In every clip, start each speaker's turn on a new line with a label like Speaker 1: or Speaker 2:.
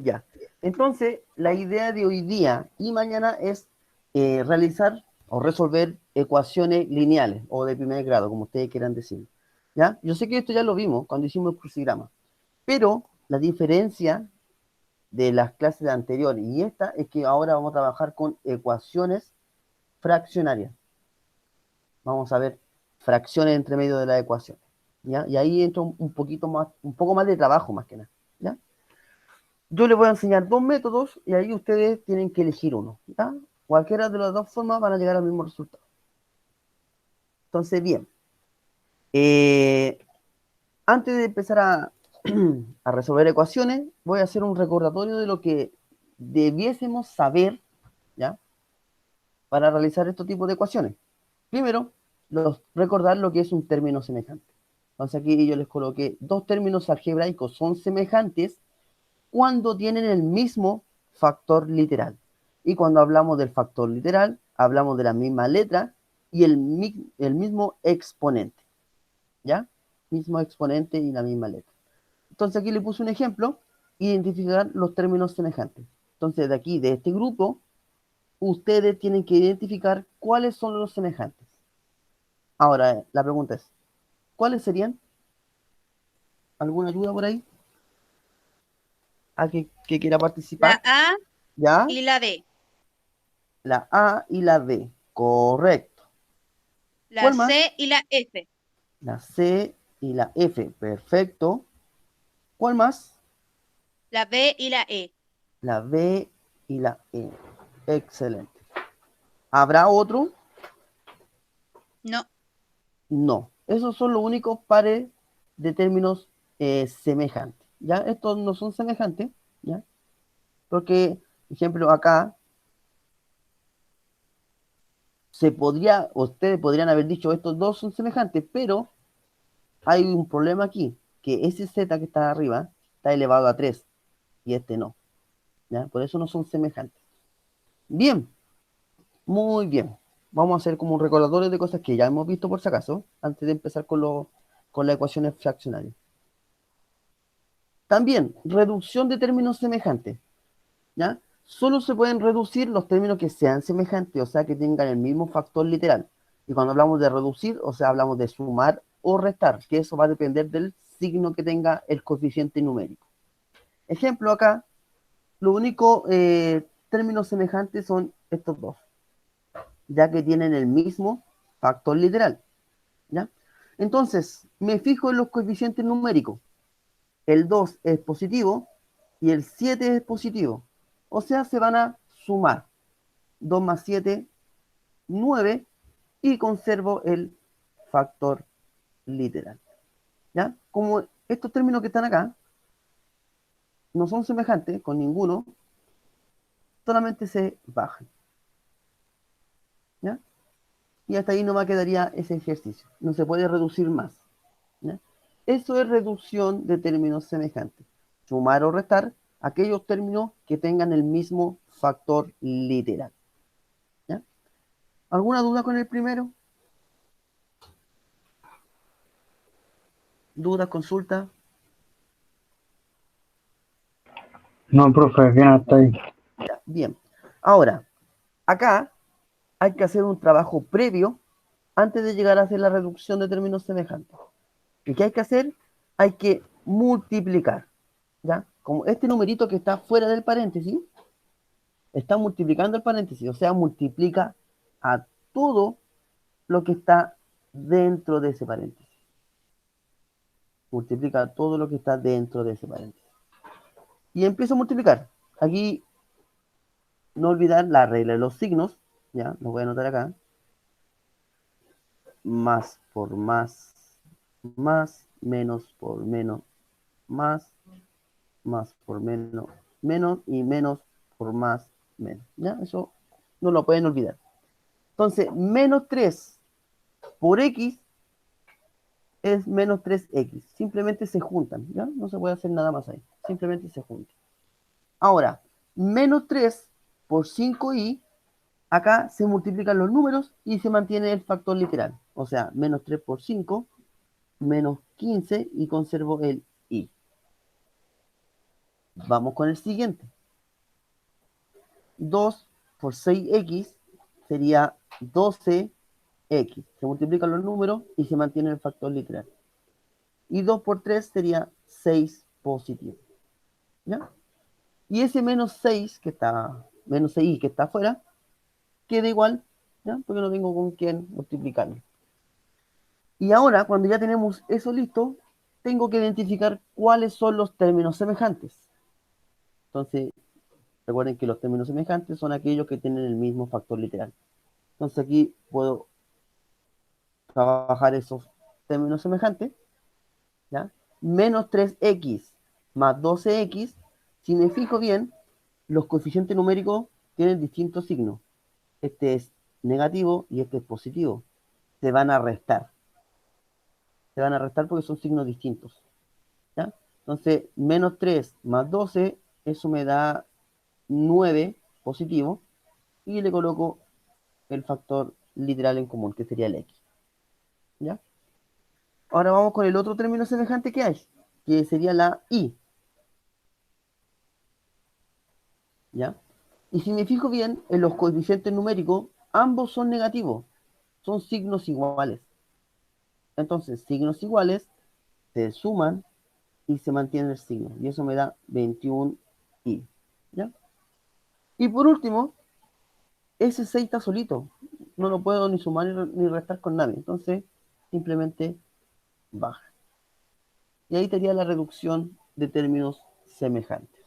Speaker 1: Ya. Entonces, la idea de hoy día y mañana es realizar o resolver ecuaciones lineales o de primer grado, como ustedes quieran decir. ¿Ya? Yo sé que esto ya lo vimos cuando hicimos el crucigrama, pero la diferencia de las clases anteriores y esta es que ahora vamos a trabajar con ecuaciones fraccionarias. Vamos a ver fracciones entre medio de las ecuaciones. ¿Ya? Y ahí entra un poquito más, un poco más de trabajo más que nada. ¿Ya? Yo les voy a enseñar dos métodos y ahí ustedes tienen que elegir uno. ¿Ya? Cualquiera de las dos formas van a llegar al mismo resultado. Entonces, bien, eh, antes de empezar a resolver ecuaciones, voy a hacer un recordatorio de lo que debiésemos saber, ¿ya? Para realizar estos tipos de ecuaciones. Primero, recordar lo que es un término semejante. Entonces aquí yo les coloqué dos términos algebraicos son semejantes cuando tienen el mismo factor literal. Y cuando hablamos del factor literal, hablamos de la misma letra y el mismo exponente. ¿Ya? Mismo exponente y la misma letra. Entonces aquí le puse un ejemplo, identificar los términos semejantes. Entonces de aquí, de este grupo, ustedes tienen que identificar cuáles son los semejantes. Ahora, la pregunta es, ¿cuáles serían? ¿Alguna duda por ahí? ¿A que quiera
Speaker 2: La
Speaker 1: participar?
Speaker 2: A
Speaker 1: ¿Ya?
Speaker 2: y la D.
Speaker 1: La A y la D. Correcto.
Speaker 2: La
Speaker 1: ¿Cuál más?
Speaker 2: C y la F.
Speaker 1: La C y la F. Perfecto. ¿Cuál más?
Speaker 2: La B y la E.
Speaker 1: La B y la E. Excelente. ¿Habrá otro?
Speaker 2: No.
Speaker 1: No. Esos son los únicos pares de términos semejantes. ¿Ya? Estos no son semejantes. ¿Ya? Porque, por ejemplo, acá ustedes podrían haber dicho estos dos son semejantes, pero hay un problema aquí, que ese Z que está arriba está elevado a 3 y este no. ¿Ya? Por eso no son semejantes. Bien, muy bien. Vamos a hacer como un recordatorio de cosas que ya hemos visto por si acaso, antes de empezar con las ecuaciones fraccionarias. También, reducción de términos semejantes. ¿Ya? Solo se pueden reducir los términos que sean semejantes, o sea, que tengan el mismo factor literal. Y cuando hablamos de reducir, o sea, hablamos de sumar o restar, que eso va a depender del signo que tenga el coeficiente numérico. Ejemplo acá, los únicos términos semejantes son estos dos, ya que tienen el mismo factor literal. ¿Ya? Entonces, me fijo en los coeficientes numéricos. El 2 es positivo y el 7 es positivo. O sea, se van a sumar. 2 más 7, 9 y conservo el factor literal. ¿Ya? Como estos términos que están acá no son semejantes con ninguno, solamente se bajan. ¿Ya? Y hasta ahí nomás quedaría ese ejercicio. No se puede reducir más. ¿Ya? Eso es reducción de términos semejantes. Sumar o restar aquellos términos que tengan el mismo factor literal. ¿Ya? ¿Alguna duda con el primero? ¿Dudas, consulta?
Speaker 3: No, profe, bien hasta ahí.
Speaker 1: Ya, bien. Ahora, acá hay que hacer un trabajo previo antes de llegar a hacer la reducción de términos semejantes. ¿Y qué hay que hacer? Hay que multiplicar. ¿Ya? Como este numerito que está fuera del paréntesis, está multiplicando el paréntesis, o sea, multiplica a todo lo que está dentro de ese paréntesis. Multiplica todo lo que está dentro de ese paréntesis. Y empiezo a multiplicar. Aquí no olvidar la regla de los signos, ya, lo voy a anotar acá. Más por más, menos por menos, más por menos, menos y menos por más, menos. ¿Ya? Eso no lo pueden olvidar. Entonces, menos 3 por x es menos 3x. Simplemente se juntan, ¿ya? No se puede hacer nada más ahí. Simplemente se juntan. Ahora, menos 3 por 5y, acá se multiplican los números y se mantiene el factor literal. O sea, menos 3 por 5, menos 15 y conservo el y. Vamos con el siguiente. 2 por 6x sería 12x. Se multiplican los números y se mantiene el factor literal. Y 2 por 3 sería 6 positivo. ¿Ya? Y ese menos 6 que está, menos 6i que está afuera, queda igual, ¿ya? Porque no tengo con quién multiplicarlo. Y ahora, cuando ya tenemos eso listo, tengo que identificar cuáles son los términos semejantes. Entonces, recuerden que los términos semejantes son aquellos que tienen el mismo factor literal. Entonces aquí puedo trabajar esos términos semejantes, ¿ya? Menos 3x más 12x, si me fijo bien, los coeficientes numéricos tienen distintos signos. Este es negativo y este es positivo. Se van a restar. Se van a restar porque son signos distintos. ¿Ya? Entonces, menos 3 más 12, eso me da 9 positivo. Y le coloco el factor literal en común, que sería el x. ¿Ya? Ahora vamos con el otro término semejante que hay, que sería la y. ¿Ya? Y si me fijo bien, en los coeficientes numéricos, ambos son negativos, son signos iguales. Entonces, signos iguales se suman y se mantiene el signo. Y eso me da 21i. ¿Ya? Y por último, ese 6 está solito. No lo puedo ni sumar ni restar con nadie. Entonces, simplemente baja. Y ahí sería la reducción de términos semejantes.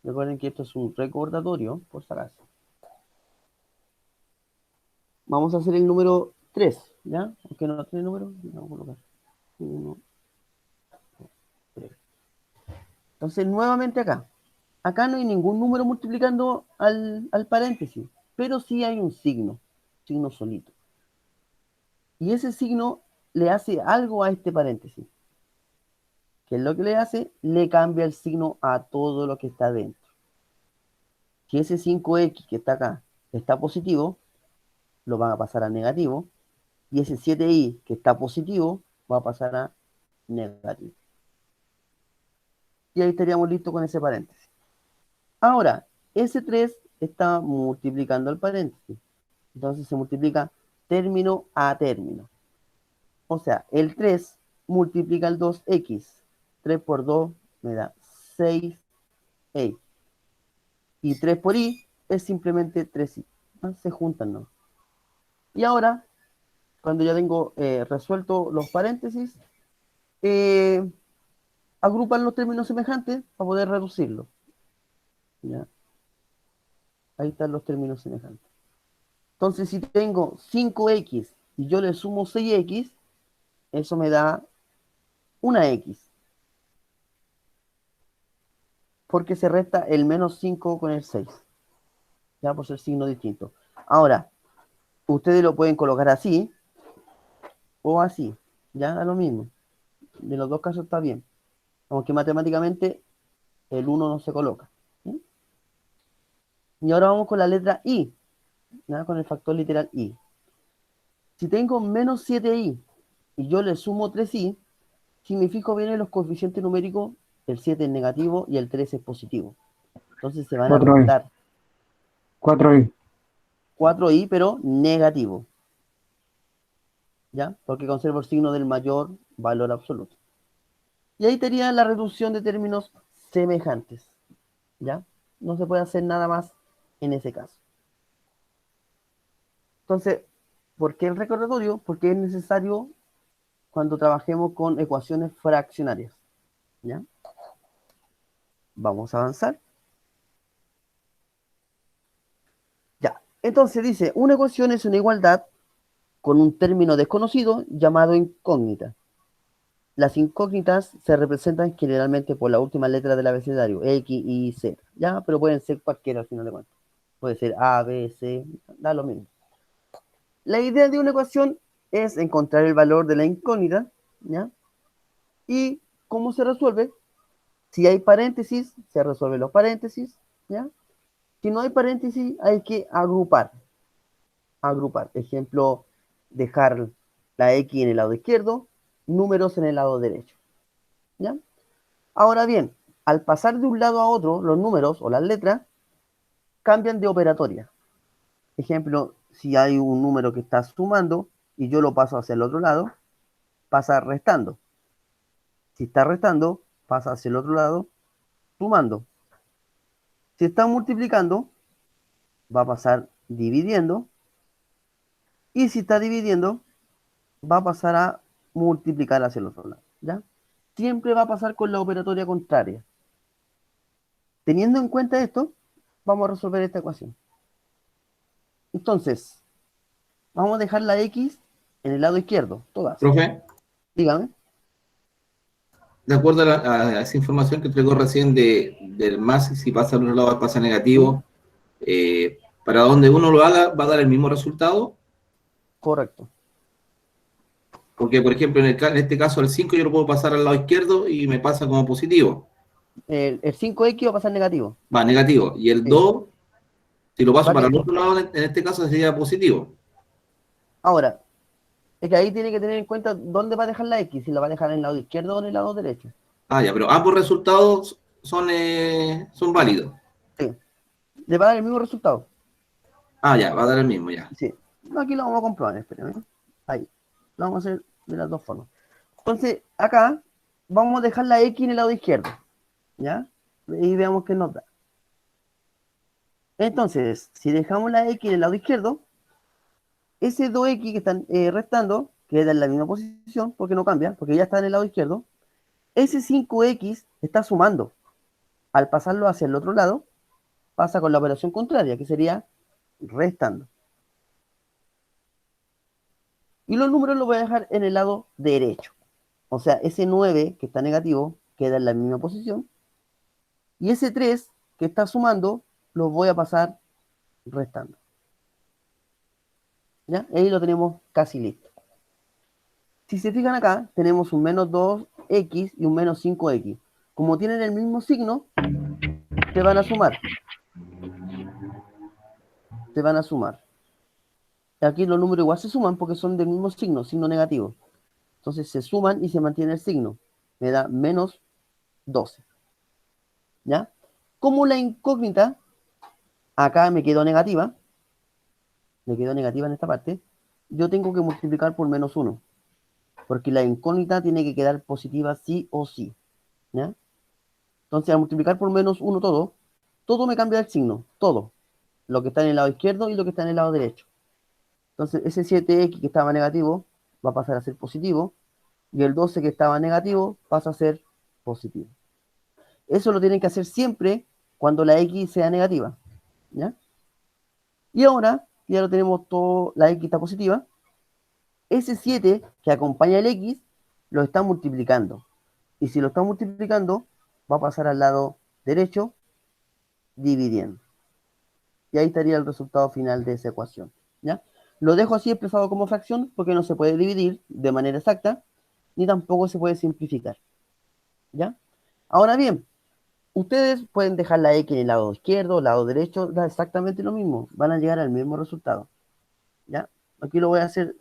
Speaker 1: Recuerden que esto es un recordatorio, por si acaso. Vamos a hacer el número 3, ¿ya? Aunque no tiene número, vamos a colocar 1, 2, 3. Entonces, nuevamente acá. Acá no hay ningún número multiplicando al paréntesis, pero sí hay un signo solito. Y ese signo le hace algo a este paréntesis. ¿Qué es lo que le hace? Le cambia el signo a todo lo que está dentro. Si ese 5x que está acá está positivo, lo van a pasar a negativo. Y ese 7i que está positivo, va a pasar a negativo. Y ahí estaríamos listos con ese paréntesis. Ahora, ese 3 está multiplicando el paréntesis. Entonces se multiplica término a término. O sea, el 3 multiplica el 2x. 3 por 2 me da 6x. Y 3 por i es simplemente 3i. Se juntan, ¿no? Y ahora, cuando ya tengo resuelto los paréntesis, agrupan los términos semejantes para poder reducirlo. ¿Ya? Ahí están los términos semejantes. Entonces, si tengo 5x y yo le sumo 6x, eso me da una x. Porque se resta el menos 5 con el 6. Ya por ser signo distinto. Ahora, ustedes lo pueden colocar así o así. Ya da lo mismo. De los dos casos está bien. Aunque matemáticamente el 1 no se coloca. ¿Sí? Y ahora vamos con la letra i. ¿Ya? Con el factor literal i. Si tengo menos 7i y yo le sumo 3i, si me fijo bien en los coeficientes numéricos, el 7 es negativo y el 3 es positivo. Entonces se van a
Speaker 3: 4i.
Speaker 1: restar
Speaker 3: 4i.
Speaker 1: 4i, pero negativo. ¿Ya? Porque conservo el signo del mayor valor absoluto. Y ahí tenía la reducción de términos semejantes. ¿Ya? No se puede hacer nada más en ese caso. Entonces, ¿por qué el recordatorio? Porque es necesario cuando trabajemos con ecuaciones fraccionarias. ¿Ya? Vamos a avanzar. Ya. Entonces dice, una ecuación es una igualdad con un término desconocido llamado incógnita. Las incógnitas se representan generalmente por la última letra del abecedario, X, Y, Z. Ya, pero pueden ser cualquiera al final de cuentas. Puede ser A, B, C, da lo mismo. La idea de una ecuación es encontrar el valor de la incógnita, ¿ya? ¿Y cómo se resuelve? Si hay paréntesis, se resuelven los paréntesis, ¿ya? Si no hay paréntesis, hay que agrupar. Agrupar. Ejemplo, dejar la X en el lado izquierdo, números en el lado derecho. ¿ya? Ahora bien, al pasar de un lado a otro, los números o las letras cambian de operatoria. Ejemplo, si hay un número que está sumando y yo lo paso hacia el otro lado, pasa restando. Si está restando, pasa hacia el otro lado, sumando. Si está multiplicando, va a pasar dividiendo. Y si está dividiendo, va a pasar a multiplicar hacia el otro lado. ¿Ya? Siempre va a pasar con la operatoria contraria. Teniendo en cuenta esto, vamos a resolver esta ecuación. Entonces, vamos a dejar la X en el lado izquierdo, todas.
Speaker 4: Profe,
Speaker 1: Dígame.
Speaker 4: de acuerdo a esa información que entregó recién del más, si pasa al otro lado pasa negativo, para donde uno lo haga va a dar el mismo resultado,
Speaker 1: Correcto.
Speaker 4: porque por ejemplo en este caso el 5 yo lo puedo pasar al lado izquierdo y me pasa como positivo,
Speaker 1: El 5X va a pasar negativo.
Speaker 4: va negativo, y el
Speaker 1: Sí.
Speaker 4: 2, si lo paso
Speaker 1: Va
Speaker 4: para el
Speaker 1: bien.
Speaker 4: otro lado, en este caso sería positivo.
Speaker 1: Ahora, es que ahí tiene que tener en cuenta dónde va a dejar la X, si la va a dejar en el lado izquierdo o en el lado derecho.
Speaker 4: Ah, ya, pero ambos resultados son válidos.
Speaker 1: Sí. Le va a dar el mismo resultado.
Speaker 4: Ah, ya, va a dar el mismo, ya.
Speaker 1: Sí. Aquí lo vamos a comprobar, espérame. Ahí. Lo vamos a hacer de las dos formas. Entonces, acá vamos a dejar la X en el lado izquierdo. ¿Ya? Y veamos qué nos da. Entonces, si dejamos la X en el lado izquierdo, ese 2X que están restando queda en la misma posición, porque no cambia, porque ya está en el lado izquierdo. Ese 5X está sumando. Al pasarlo hacia el otro lado, pasa con la operación contraria, que sería restando. Y los números los voy a dejar en el lado derecho. O sea, ese 9 que está negativo queda en la misma posición. Y ese 3 que está sumando, los voy a pasar restando. ¿Ya? Ahí lo tenemos casi listo. Si se fijan acá, tenemos un menos 2X y un menos 5X. Como tienen el mismo signo, se van a sumar. Se van a sumar. Aquí los números igual se suman porque son del mismo signo, signo negativo. Entonces se suman y se mantiene el signo. Me da menos 12. ¿Ya? Como la incógnita acá me quedó negativa en esta parte, yo tengo que multiplicar por menos 1. Porque la incógnita tiene que quedar positiva sí o sí. ¿Ya? Entonces al multiplicar por menos 1 todo me cambia el signo. Todo. Lo que está en el lado izquierdo y lo que está en el lado derecho. Entonces ese 7X que estaba negativo va a pasar a ser positivo. Y el 12 que estaba negativo pasa a ser positivo. Eso lo tienen que hacer siempre cuando la X sea negativa. ¿Ya? Y ahora, ya lo tenemos todo, la X está positiva, ese 7 que acompaña el X lo está multiplicando. Y si lo está multiplicando, va a pasar al lado derecho dividiendo. Y ahí estaría el resultado final de esa ecuación. ¿Ya? Lo dejo así expresado como fracción porque no se puede dividir de manera exacta, ni tampoco se puede simplificar. ¿Ya? Ahora bien, ustedes pueden dejar la X en el lado izquierdo, lado derecho, da exactamente lo mismo. Van a llegar al mismo resultado. ¿Ya? Aquí lo voy a hacer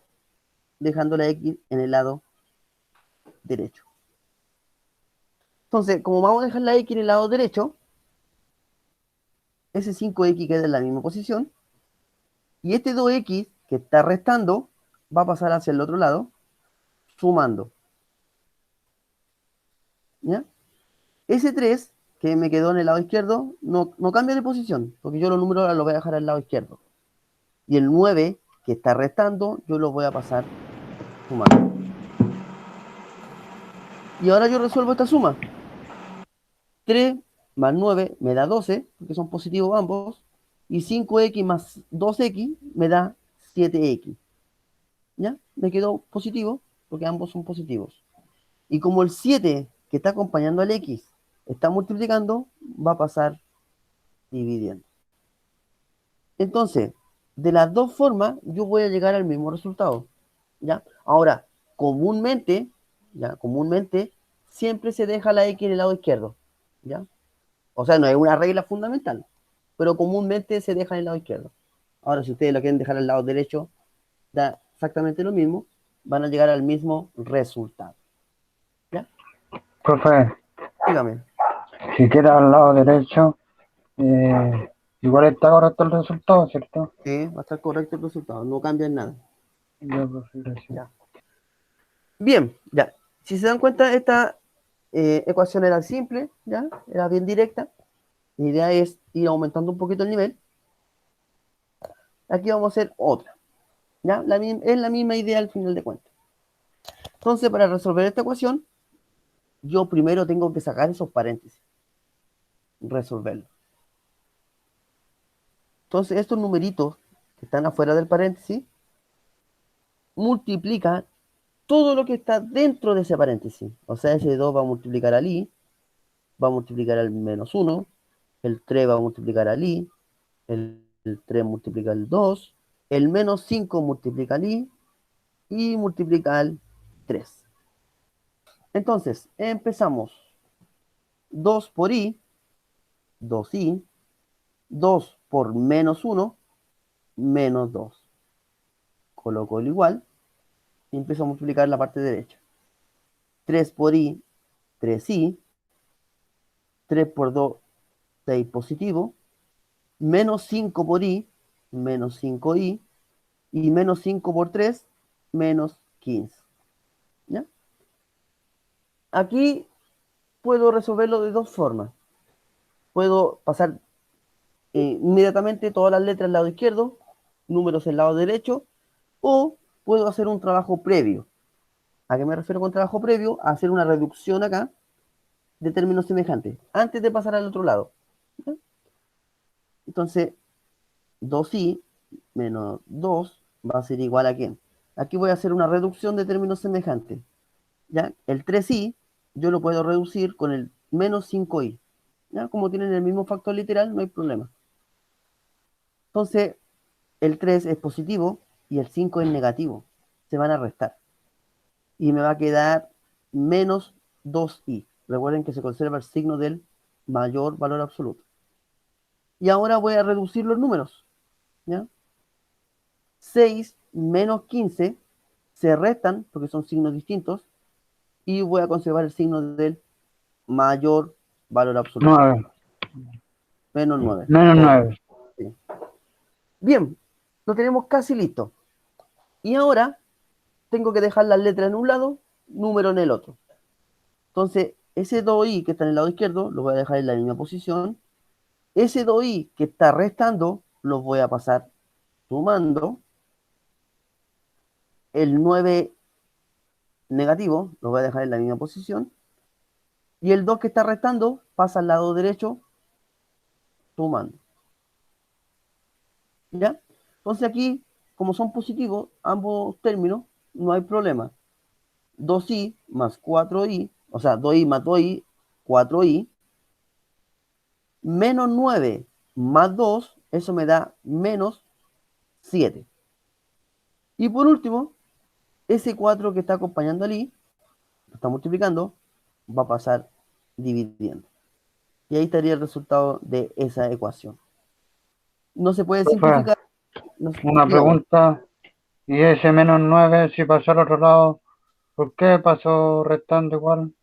Speaker 1: dejando la X en el lado derecho. Entonces, como vamos a dejar la X en el lado derecho, ese 5X queda en la misma posición. Y este 2X que está restando va a pasar hacia el otro lado, sumando. ¿Ya? Ese 3 que me quedó en el lado izquierdo no cambia de posición, porque yo los números ahora los voy a dejar al lado izquierdo. Y el 9 que está restando, yo lo voy a pasar sumando. Y ahora yo resuelvo esta suma. 3 más 9 me da 12, porque son positivos ambos. Y 5X más 2X me da 7X. ¿Ya? Me quedó positivo, porque ambos son positivos. Y como el 7 que está acompañando al X está multiplicando, va a pasar dividiendo. Entonces, de las dos formas, yo voy a llegar al mismo resultado. ¿Ya? Ahora, comúnmente, siempre se deja la X en el lado izquierdo. ¿Ya? O sea, no es una regla fundamental, pero comúnmente se deja en el lado izquierdo. Ahora, si ustedes lo quieren dejar al lado derecho, da exactamente lo mismo, van a llegar al mismo resultado. ¿Ya?
Speaker 3: Profe,
Speaker 1: Dígame.
Speaker 3: si queda al lado derecho, igual está correcto el resultado, ¿cierto?
Speaker 1: Sí, va a estar correcto el resultado, no cambia en nada.
Speaker 3: Ya, profe, gracias.
Speaker 1: Ya. Bien, ya. Si se dan cuenta, esta ecuación era simple, ¿ya? Era bien directa. La idea es ir aumentando un poquito el nivel. Aquí vamos a hacer otra, ¿ya? Es la misma idea al final de cuentas. Entonces, para resolver esta ecuación, yo primero tengo que sacar esos paréntesis, resolverlo. Entonces, estos numeritos que están afuera del paréntesis, multiplican todo lo que está dentro de ese paréntesis. O sea, ese 2 va a multiplicar al i, va a multiplicar al menos 1, el 3 va a multiplicar al i, el 3 multiplica al 2, el menos 5 multiplica al i y multiplica al 3. Entonces, empezamos. 2 por i, 2i, 2 por menos 1, menos 2. Coloco el igual y empiezo a multiplicar la parte derecha. 3 por i, 3i, 3 por 2, 6 positivo, menos 5 por i, menos 5i, y menos 5 por 3, menos 15. ¿Ya? Aquí puedo resolverlo de dos formas. Puedo pasar inmediatamente todas las letras al lado izquierdo, números al lado derecho, o puedo hacer un trabajo previo. ¿A qué me refiero con trabajo previo? A hacer una reducción acá de términos semejantes, antes de pasar al otro lado. ¿Ya? Entonces, 2i menos 2 va a ser igual a ¿quién? Aquí voy a hacer una reducción de términos semejantes. ¿Ya? El 3i yo lo puedo reducir con el menos 5i. ¿Ya? Como tienen el mismo factor literal, no hay problema. Entonces, el 3 es positivo y el 5 es negativo. Se van a restar. Y me va a quedar menos 2i. Recuerden que se conserva el signo del mayor valor absoluto. Y ahora voy a reducir los números. ¿Ya? 6 menos 15 se restan porque son signos distintos y voy a conservar el signo del mayor valor absoluto.
Speaker 3: 9.
Speaker 1: Menos 9.
Speaker 3: Menos
Speaker 1: Correcto.
Speaker 3: 9.
Speaker 1: Sí. Bien, lo tenemos casi listo. Y ahora tengo que dejar las letras en un lado, número en el otro. Entonces, ese 2i que está en el lado izquierdo lo voy a dejar en la misma posición. Ese 2i que está restando lo voy a pasar sumando. El 9 negativo lo voy a dejar en la misma posición. Y el 2 que está restando pasa al lado derecho sumando. ¿Ya? Entonces aquí, como son positivos ambos términos, no hay problema. 2i más 4i, o sea, 2i más 2i, 4i, menos 9 más 2, eso me da menos 7. Y por último, ese 4 que está acompañando al i, lo está multiplicando, va a pasar dividiendo. Y ahí estaría el resultado de esa ecuación. No se puede
Speaker 3: Profe,
Speaker 1: simplificar. No,
Speaker 3: una
Speaker 1: dígame.
Speaker 3: pregunta. ¿Y ese menos 9 si pasó al otro lado, por qué pasó restando igual?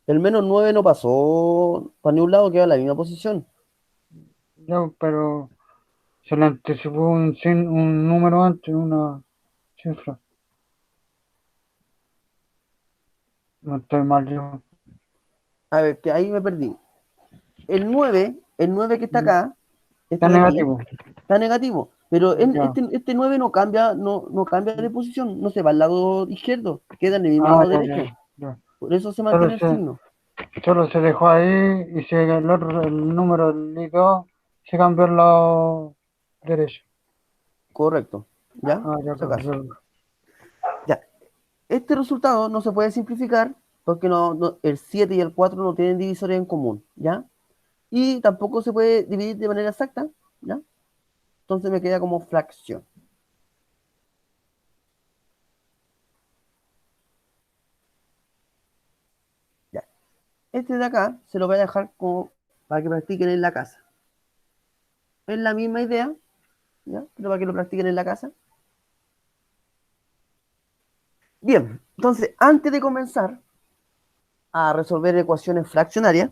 Speaker 1: El menos 9 no pasó para ningún lado, queda en la misma posición.
Speaker 3: Yo, pero se le anticipó un número antes, una cifra. No estoy mal yo.
Speaker 1: A ver, que ahí me perdí. El nueve que está acá,
Speaker 3: Está
Speaker 1: este de aquí,
Speaker 3: negativo.
Speaker 1: está negativo. Pero
Speaker 3: Ya.
Speaker 1: este 9 no cambia, no cambia de posición, no se va al lado izquierdo, queda en el mismo
Speaker 3: Ah,
Speaker 1: lado
Speaker 3: ya,
Speaker 1: derecho.
Speaker 3: ya, ya.
Speaker 1: Por eso se
Speaker 3: Solo
Speaker 1: mantiene el
Speaker 3: se,
Speaker 1: signo.
Speaker 3: solo se dejó ahí y si el otro, el número del I2 se cambió al lado derecho.
Speaker 1: Correcto. ¿Ya?
Speaker 3: Ah, ya,
Speaker 1: Por si acaso.
Speaker 3: profesor.
Speaker 1: Ya. Este resultado no se puede simplificar porque el 7 y el 4 no tienen divisores en común. ¿Ya? Y tampoco se puede dividir de manera exacta. ¿Ya? Entonces me queda como fracción. ¿Ya? Este de acá se lo voy a dejar como para que practiquen en la casa. Es la misma idea, ¿ya? Pero para que lo practiquen en la casa. Bien, Entonces, antes de comenzar a resolver ecuaciones fraccionarias,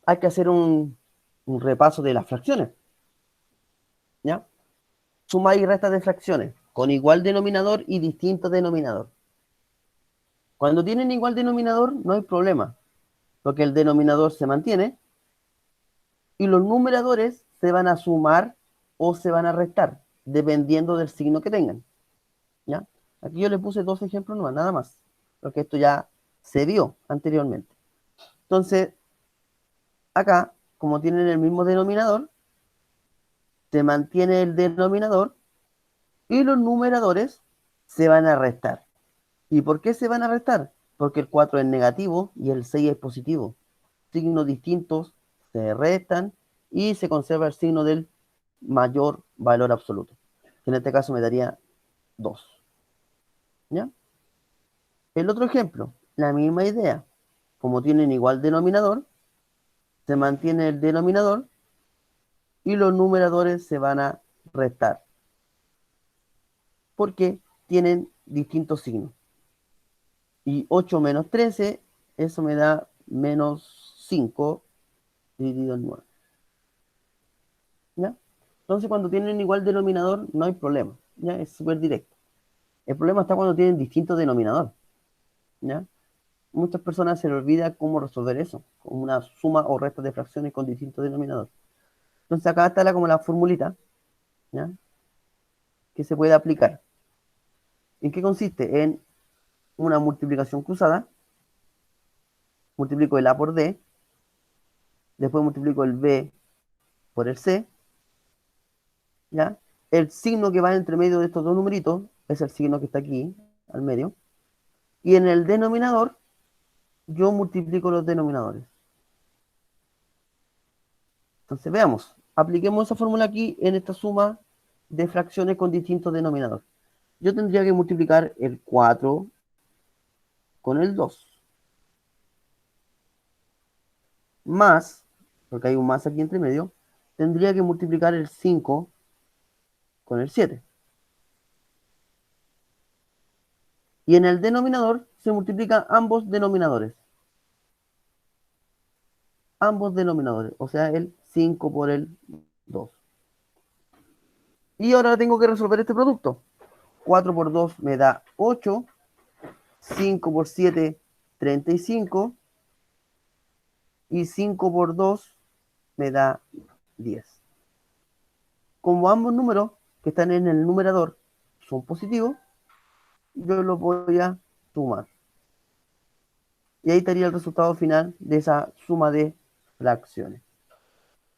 Speaker 1: hay que hacer un repaso de las fracciones. ¿Ya? Suma y resta de fracciones con igual denominador y distinto denominador. Cuando tienen igual denominador, no hay problema, porque el denominador se mantiene y los numeradores se van a sumar o se van a restar, dependiendo del signo que tengan. ¿Ya? Aquí yo le puse 2 ejemplos nomás, nada más, porque esto ya se vio anteriormente. Entonces, acá, como tienen el mismo denominador, se mantiene el denominador y los numeradores se van a restar. ¿Y por qué se van a restar? Porque el 4 es negativo y el 6 es positivo. Signos distintos se restan y se conserva el signo del mayor valor absoluto, que en este caso me daría 2. ¿Ya? El otro ejemplo, la misma idea. Como tienen igual denominador, se mantiene el denominador y los numeradores se van a restar, porque tienen distintos signos. Y 8 menos 13, eso me da menos 5 dividido en 9. ¿Ya? Entonces, cuando tienen igual denominador, no hay problema. ¿Ya? Es súper directo. El problema está cuando tienen distinto denominador. ¿Ya? Muchas personas se les olvida cómo resolver eso, con una suma o resta de fracciones con distinto denominador. Entonces, acá está como la formulita, ¿ya? Que se puede aplicar. ¿En qué consiste? En una multiplicación cruzada. Multiplico el A por D, después multiplico el B por el C, ¿ya? El signo que va entre medio de estos dos numeritos es el signo que está aquí, al medio. Y en el denominador, yo multiplico los denominadores. Entonces, veamos. Apliquemos esa fórmula aquí en esta suma de fracciones con distintos denominadores. Yo tendría que multiplicar el 4 con el 2. Más, porque hay un más aquí entre medio, tendría que multiplicar el 5 con el 7. Y en el denominador se multiplican ambos denominadores. Ambos denominadores, o sea, el 5 por el 2. Y ahora tengo que resolver este producto. 4 por 2 me da 8, 5 por 7, 35, y 5 por 2 me da 10. Como ambos números que están en el numerador son positivos, yo los voy a sumar. Y ahí estaría el resultado final de esa suma de fracciones.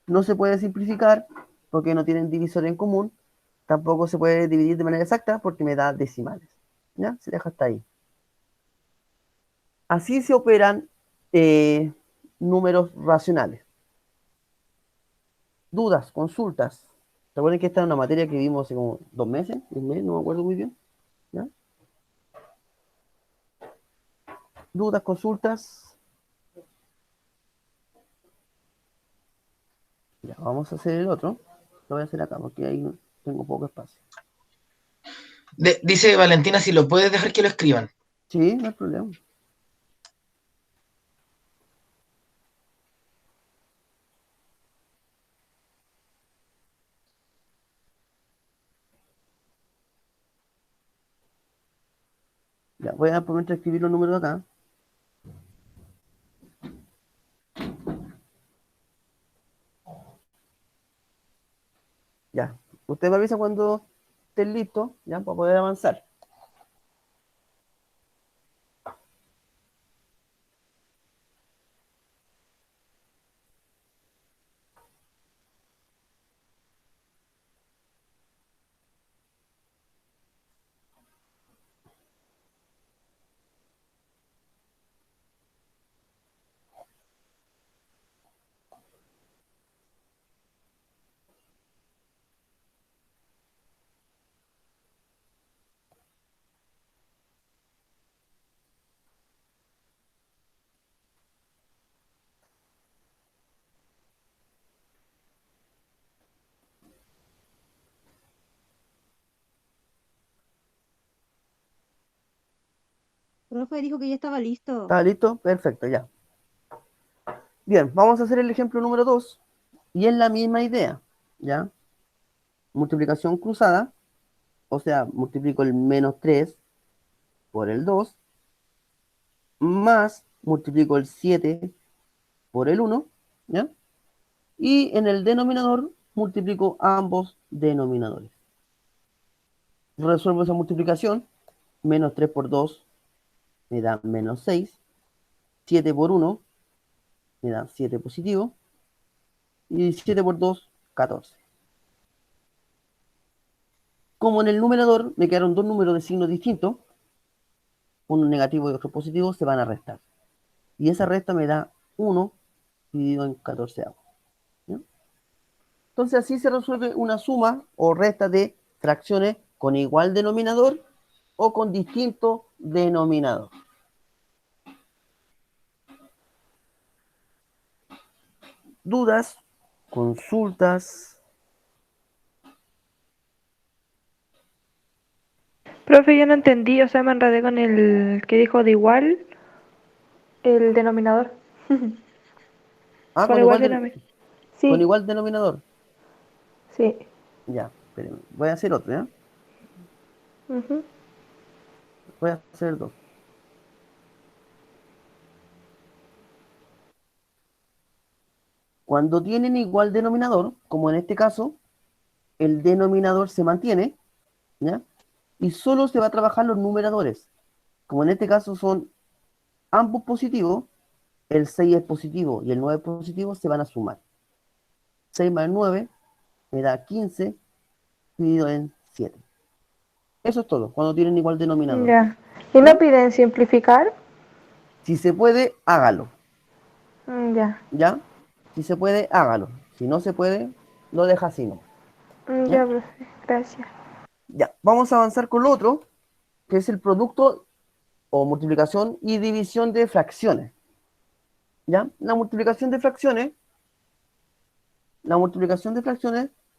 Speaker 1: No se puede simplificar porque no tienen divisor en común. Tampoco se puede dividir de manera exacta porque me da decimales. ¿Ya? Se deja hasta ahí. Así se operan números racionales. Dudas, consultas. Recuerden que esta es una materia que vimos hace como 2 meses, 1 mes, no me acuerdo muy bien. ¿Ya? Dudas, consultas. Ya, vamos a hacer el otro. Lo voy a hacer acá porque ahí tengo poco espacio.
Speaker 5: Dice Valentina si lo puedes dejar que lo escriban.
Speaker 1: Sí, no hay problema. Ya, voy a poner a escribir los números acá. Ya, usted me avisa cuando estén listos, ya, para poder avanzar.
Speaker 6: Profe dijo que ya estaba listo.
Speaker 1: ¿Está listo? Perfecto, ya. Bien, vamos a hacer el ejemplo número 2. Y es la misma idea, ¿ya? Multiplicación cruzada, o sea, multiplico el menos 3 por el 2, más multiplico el 7 por el 1, ¿ya? Y en el denominador multiplico ambos denominadores. Resuelvo esa multiplicación. Menos 3 por 2 me da menos 6. 7 por 1 me da 7 positivo. Y 7 por 2, 14. Como en el numerador me quedaron dos números de signos distintos, uno negativo y otro positivo, se van a restar. Y esa resta me da 1 dividido en 14. ¿Ya? Entonces así se resuelve una suma o resta de fracciones con igual denominador o con distinto denominador. ¿Dudas? ¿Consultas?
Speaker 7: Profe, yo no entendí, o sea, me enredé con el que dijo de igual, el denominador.
Speaker 1: Ah,
Speaker 7: Con igual denominador.
Speaker 1: con
Speaker 7: Sí,
Speaker 1: igual denominador.
Speaker 7: sí.
Speaker 1: Ya, espérenme. Voy a hacer otro, ¿ya?
Speaker 7: Ujú.
Speaker 1: Voy a hacer dos. Cuando tienen igual denominador, como en este caso, el denominador se mantiene, ¿ya? Y solo se va a trabajar los numeradores. Como en este caso son ambos positivos, el 6 es positivo y el 9 es positivo, se van a sumar. 6 más 9 me da 15 dividido en 7. Eso es todo, cuando tienen igual denominador.
Speaker 7: Ya. ¿Y me
Speaker 1: ¿Ya?
Speaker 7: piden simplificar?
Speaker 1: Si se puede, hágalo.
Speaker 7: Ya.
Speaker 1: ¿Ya? Si se puede, hágalo. Si no se puede, lo deja así, ¿no? ¿Ya?
Speaker 7: Ya, profe. Gracias.
Speaker 1: Ya. Vamos a avanzar con lo otro, que es el producto o multiplicación y división de fracciones. ¿Ya? La multiplicación de fracciones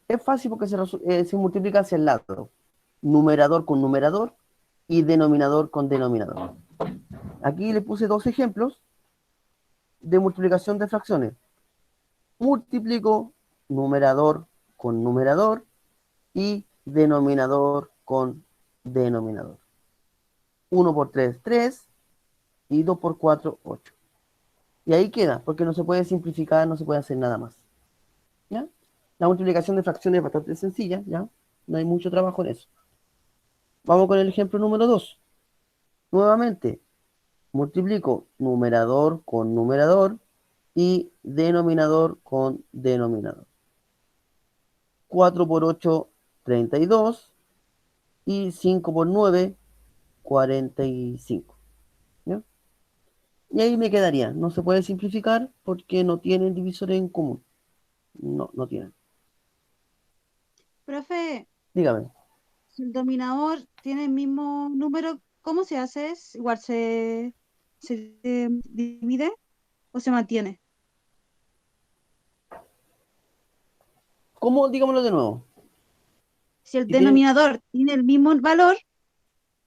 Speaker 1: es fácil porque se multiplica hacia el lado. Numerador con numerador y denominador con denominador. Aquí le puse dos ejemplos de multiplicación de fracciones. Multiplico numerador con numerador y denominador con denominador. 1 por 3, 3 y 2 por 4, 8. Y ahí queda, porque no se puede simplificar, no se puede hacer nada más. ¿Ya? La multiplicación de fracciones es bastante sencilla, ¿ya? No hay mucho trabajo en eso. Vamos con el ejemplo número 2. Nuevamente, multiplico numerador con numerador y denominador con denominador. 4 por 8, 32 y 5 por 9, 45. ¿Ya? Y ahí me quedaría. No se puede simplificar porque no tienen divisores en común. No, no tienen.
Speaker 6: Profe,
Speaker 1: Dígame.
Speaker 6: si el dominador tiene el mismo número, ¿cómo se hace? ¿Igual se divide o se mantiene?
Speaker 1: ¿Cómo? Dígamelo de nuevo.
Speaker 6: Si el
Speaker 1: Si tiene,
Speaker 6: denominador tiene el mismo valor,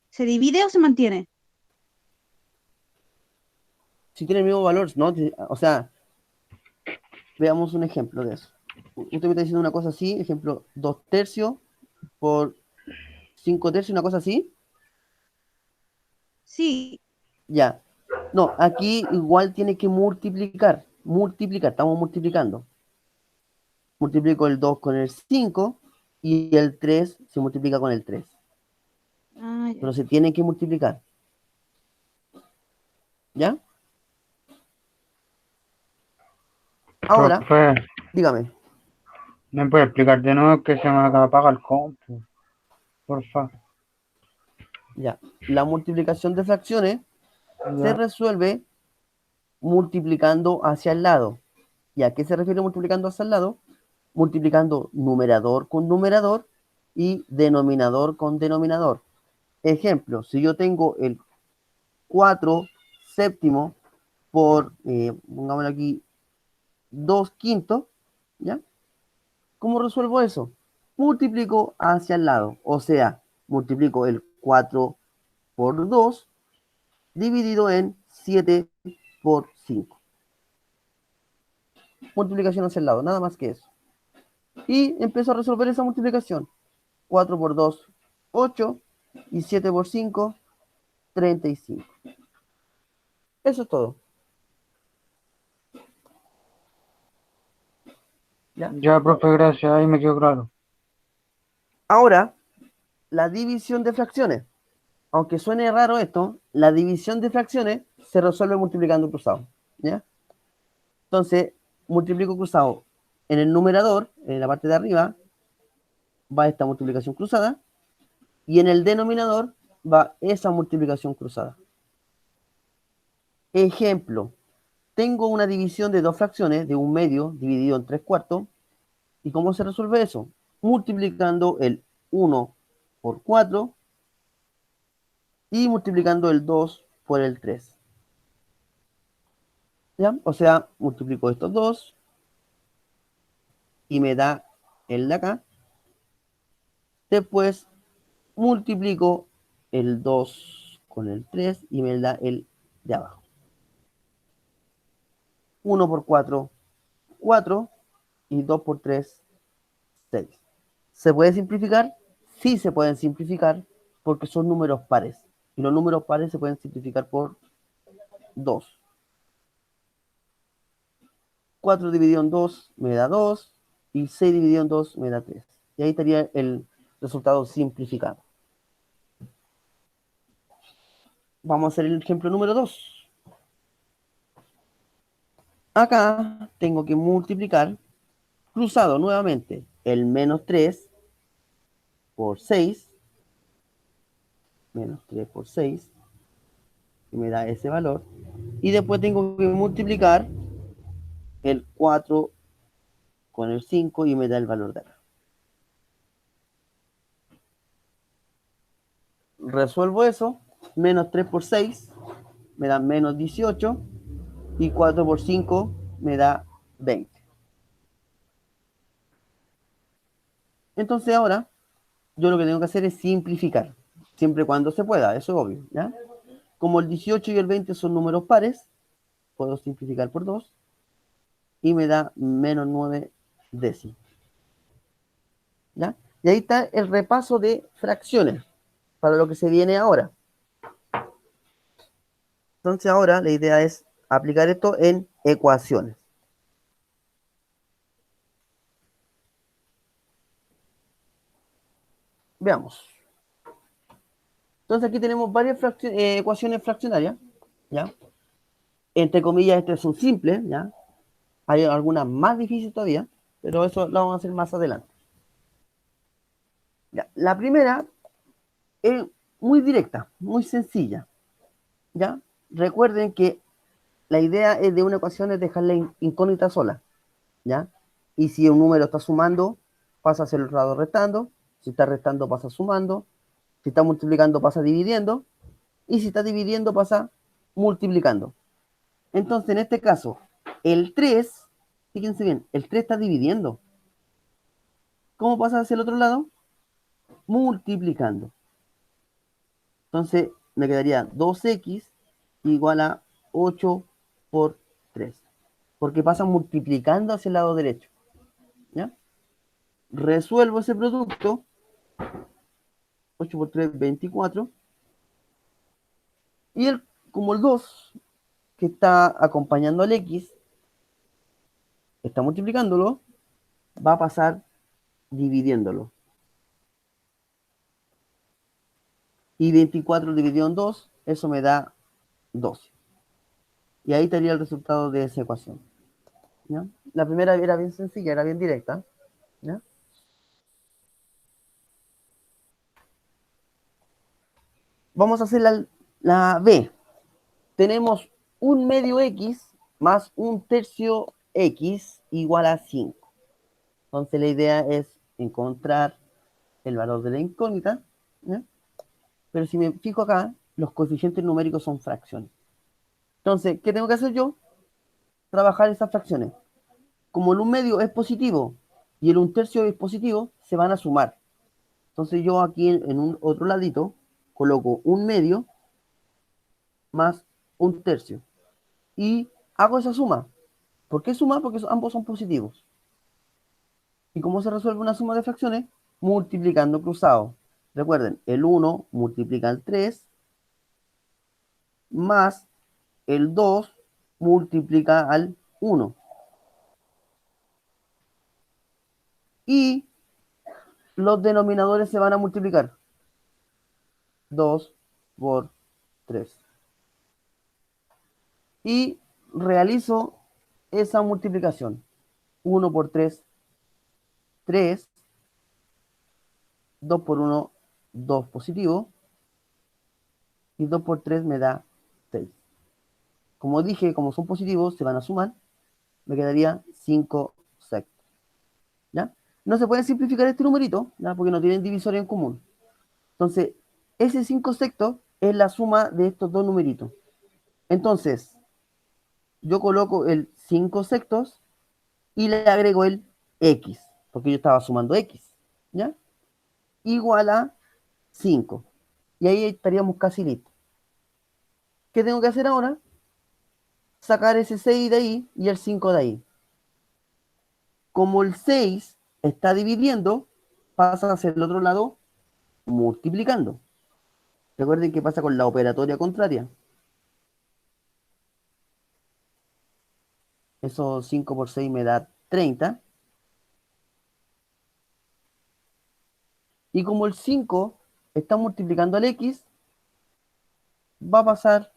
Speaker 6: ¿se divide o se mantiene?
Speaker 1: si tiene el mismo valor, ¿no? O sea, veamos un ejemplo de eso. Usted me está diciendo una cosa así, ejemplo, 2 tercios por 5 tercios, una cosa así.
Speaker 6: Sí,
Speaker 1: Ya. No, aquí igual tiene que multiplicar. Multiplicar, estamos multiplicando. Multiplico el 2 con el 5 y el 3 se multiplica con el 3.
Speaker 6: ah,
Speaker 1: Pero
Speaker 6: ya.
Speaker 1: se tienen que multiplicar. ¿Ya? Ahora,
Speaker 3: Profe,
Speaker 1: dígame.
Speaker 3: ¿me puede explicar de nuevo que se me apaga el compu? Porfa.
Speaker 1: Ya. La multiplicación de fracciones se
Speaker 3: Ya.
Speaker 1: resuelve multiplicando hacia el lado. ¿Y a qué se refiere multiplicando hacia el lado? Multiplicando numerador con numerador y denominador con denominador. Ejemplo, si yo tengo el 4 séptimo por, pongámoslo aquí, 2 quintos, ¿ya? ¿Cómo resuelvo eso? Multiplico hacia el lado, o sea, multiplico el 4 por 2 dividido en 7 por 5. Multiplicación hacia el lado, nada más que eso. Y empiezo a resolver esa multiplicación. 4 por 2, 8, y 7 por 5, 35. Eso es todo. ¿Ya?
Speaker 3: Ya, profe, gracias, ahí me quedó claro.
Speaker 1: Ahora, la división de fracciones. Aunque suene raro esto, la división de fracciones se resuelve multiplicando cruzado. ¿Ya? Entonces, multiplico cruzado en el numerador, en la parte de arriba, va esta multiplicación cruzada, y en el denominador va esa multiplicación cruzada. Ejemplo, tengo una división de dos fracciones, de 1/2 dividido en 3/4, ¿y cómo se resuelve eso? Multiplicando el 1 por 4 y multiplicando el 2 por el 3. ¿Ya? O sea, multiplico estos dos y me da el de acá. Después multiplico el 2 con el 3 y me da el de abajo. 1 por 4, 4, y 2 por 3, 6. ¿Se puede simplificar? Sí se pueden simplificar porque son números pares. Y los números pares se pueden simplificar por 2. 4 dividido en 2 me da 2 y 6 dividido en 2 me da 3. Y ahí estaría el resultado simplificado. Vamos a hacer el ejemplo número 2. Acá tengo que multiplicar cruzado nuevamente el menos 3 por 6. Menos 3 por 6. Que me da ese valor. Y después tengo que multiplicar el 4 con el 5 y me da el valor de acá. Resuelvo eso. Menos 3 por 6 me da menos 18 y 4 por 5 me da 20. Entonces ahora yo lo que tengo que hacer es simplificar, siempre y cuando se pueda, eso es obvio, ¿ya? Como el 18 y el 20 son números pares, puedo simplificar por 2 y me da menos 9 décimos. ¿Ya? Y ahí está el repaso de fracciones para lo que se viene ahora. Entonces ahora la idea es aplicar esto en ecuaciones. Veamos. Entonces aquí tenemos varias ecuaciones fraccionarias, ¿ya? Entre comillas, estas son simples, ¿ya? Hay algunas más difíciles todavía, pero eso lo vamos a hacer más adelante. ¿Ya? La primera es muy directa, muy sencilla, ¿ya? Recuerden que la idea es de una ecuación es dejarla incógnita sola, ¿ya? Y si un número está sumando, pasa hacia el lado restando. Si está restando, pasa sumando. Si está multiplicando, pasa dividiendo. Y si está dividiendo, pasa multiplicando. Entonces, en este caso, el 3, fíjense bien, el 3 está dividiendo. ¿Cómo pasa hacia el otro lado? Multiplicando. Entonces, me quedaría 2x igual a 8 por 3. Porque pasa multiplicando hacia el lado derecho. ¿Ya? Resuelvo ese producto. 8 por 3, 24. Y como el 2, que está acompañando al x, está multiplicándolo, va a pasar dividiéndolo. Y 24 dividido en 2, eso me da 12. Y ahí estaría el resultado de esa ecuación. ¿Ya? La primera era bien sencilla, era bien directa. ¿Ya? Vamos a hacer la B. Tenemos 1/2 x más 1/3 x igual a 5. Entonces la idea es encontrar el valor de la incógnita, ¿ya? Pero si me fijo acá, los coeficientes numéricos son fracciones. Entonces, ¿qué tengo que hacer yo? Trabajar esas fracciones. Como el 1/2 es positivo y el 1/3 es positivo, se van a sumar. Entonces yo aquí en un otro ladito coloco 1/2 más 1/3. Y hago esa suma. ¿Por qué suma? Porque ambos son positivos. ¿Y cómo se resuelve una suma de fracciones? Multiplicando cruzado. Recuerden, el 1 multiplica el 3 más el 2 multiplica al 1. Y los denominadores se van a multiplicar. 2 por 3. Y realizo esa multiplicación. 1 por 3, 3. 2 por 1, 2 positivo. Y 2 por 3 me da 6. Como dije, como son positivos, se van a sumar. Me quedaría 5 sextos. ¿Ya? No se puede simplificar este numerito, ¿ya? Porque no tienen divisor en común. Entonces, ese 5 sextos es la suma de estos dos numeritos. Entonces, yo coloco el 5 sextos y le agrego el x, porque yo estaba sumando x, ¿ya? Igual a 5. Y ahí estaríamos casi listos. ¿Qué tengo que hacer ahora? Sacar ese 6 de ahí y el 5 de ahí. Como el 6 está dividiendo, pasa hacia el otro lado multiplicando. Recuerden qué pasa con la operatoria contraria. Eso 5 por 6 me da 30. Y como el 5 está multiplicando al x, va a pasar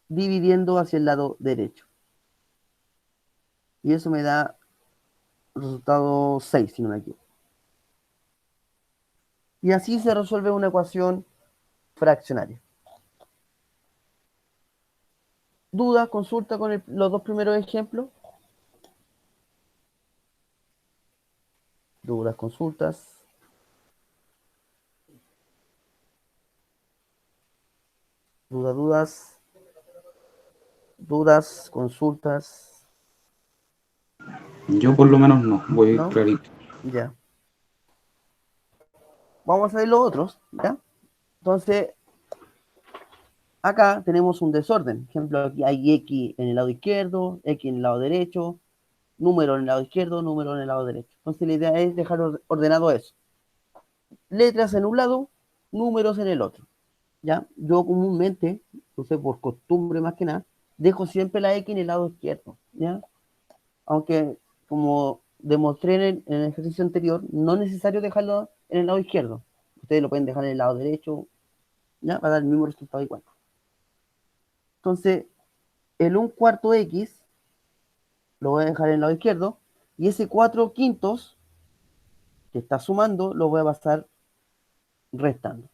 Speaker 1: dividiendo hacia el lado derecho. Y eso me da resultado 6, si no me equivoco. Y así se resuelve una ecuación fraccionaria. ¿Dudas? Consulta con los dos primeros ejemplos. Dudas, consultas. Dudas, consultas.
Speaker 8: Yo por lo menos no, voy
Speaker 1: ¿No?
Speaker 8: clarito.
Speaker 1: Ya. Vamos a ver los otros, ¿ya? Entonces, acá tenemos un desorden. Por ejemplo, aquí hay X en el lado izquierdo, X en el lado derecho, número en el lado izquierdo, número en el lado derecho. Entonces, la idea es dejar ordenado eso. Letras en un lado, números en el otro. ¿Ya? Yo comúnmente, no sé, por costumbre más que nada, dejo siempre la X en el lado izquierdo, ¿ya? Aunque, como demostré en el ejercicio anterior, no es necesario dejarlo en el lado izquierdo. Ustedes lo pueden dejar en el lado derecho, ¿ya? Para dar el mismo resultado igual. Entonces, el 1/4 X lo voy a dejar en el lado izquierdo y ese 4/5 que está sumando lo voy a pasar restando.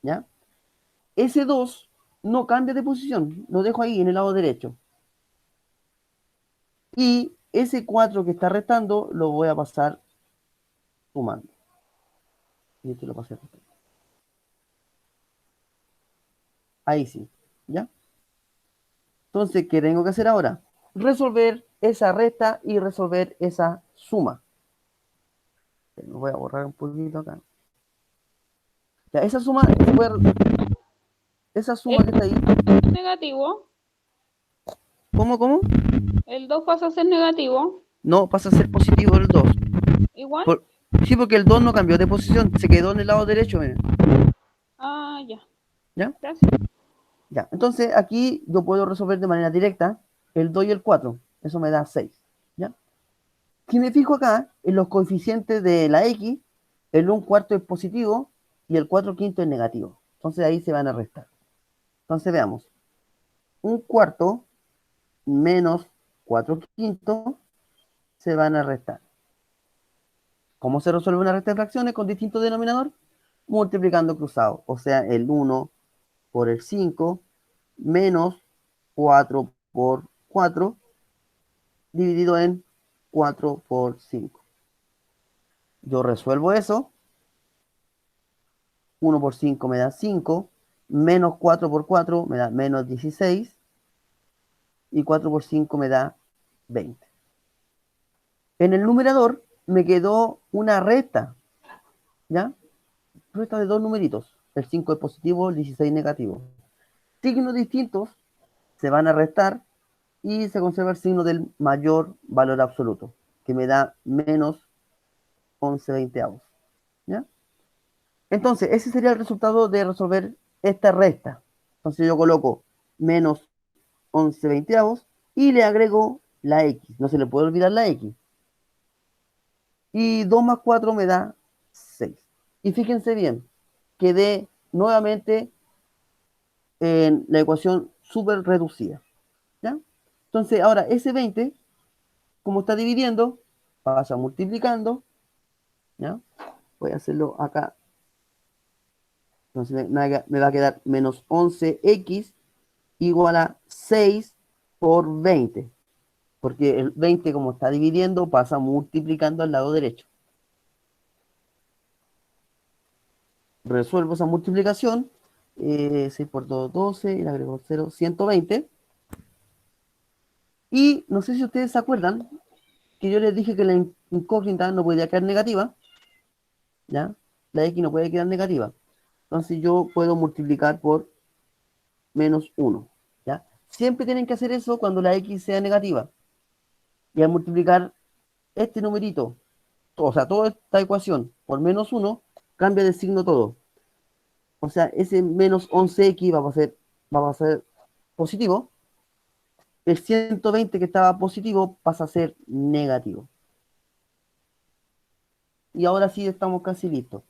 Speaker 1: ¿Ya? Ese 2 no cambia de posición, lo dejo ahí en el lado derecho. Y ese 4 que está restando lo voy a pasar sumando. Y este lo pasé restando. Ahí sí, ¿ya? Entonces, ¿qué tengo que hacer ahora? Resolver esa resta y resolver esa suma. Lo voy a borrar un poquito acá. Ya, esa suma que está ahí.
Speaker 9: Negativo.
Speaker 1: ¿Cómo?
Speaker 9: El 2 pasa a ser negativo.
Speaker 1: No, pasa a ser positivo el 2.
Speaker 9: Igual.
Speaker 1: Sí, porque el 2 no cambió de posición, se quedó en el lado derecho. Miren.
Speaker 9: Ah, ya.
Speaker 1: ¿Ya?
Speaker 9: Gracias.
Speaker 1: Ya, entonces aquí yo puedo resolver de manera directa el 2 y el 4. Eso me da 6. ¿Ya? Si me fijo acá, en los coeficientes de la X, el 1/4 es positivo y el 4/5 es negativo. Entonces ahí se van a restar. Entonces veamos. 1/4 menos 4/5 se van a restar. ¿Cómo se resuelve una resta de fracciones con distinto denominador? Multiplicando cruzado. O sea, el 1 por el 5 menos 4 por 4 dividido en 4 por 5. Yo resuelvo eso. 1 por 5 me da 5, menos 4 por 4 me da menos 16 y 4 por 5 me da 20. En el numerador me quedó una resta, ¿ya? Resta de dos numeritos. el 5 es positivo, el 16 negativo. Signos distintos se van a restar y se conserva el signo del mayor valor absoluto, que me da menos 11/20. ¿Ya? Entonces, ese sería el resultado de resolver esta resta. Entonces yo coloco menos 11/20 y le agrego la x. No se le puede olvidar la x. Y 2 más 4 me da 6. Y fíjense bien, quedé nuevamente en la ecuación súper reducida. ¿Ya? Entonces, ahora ese 20, como está dividiendo, pasa multiplicando. ¿Ya? Voy a hacerlo acá. Entonces me va a quedar menos 11x igual a 6 por 20. Porque el 20, como está dividiendo, pasa multiplicando al lado derecho. Resuelvo esa multiplicación. 6 por 2, 12, y le agrego 0, 120. Y no sé si ustedes se acuerdan que yo les dije que la incógnita no podía quedar negativa. ¿Ya? La x no puede quedar negativa. Entonces yo puedo multiplicar por menos 1. ¿Ya? Siempre tienen que hacer eso cuando la x sea negativa. Y al multiplicar este numerito, o sea, toda esta ecuación por menos 1, cambia de signo todo. O sea, ese menos 11x va a ser positivo. El 120 que estaba positivo pasa a ser negativo. Y ahora sí estamos casi listos.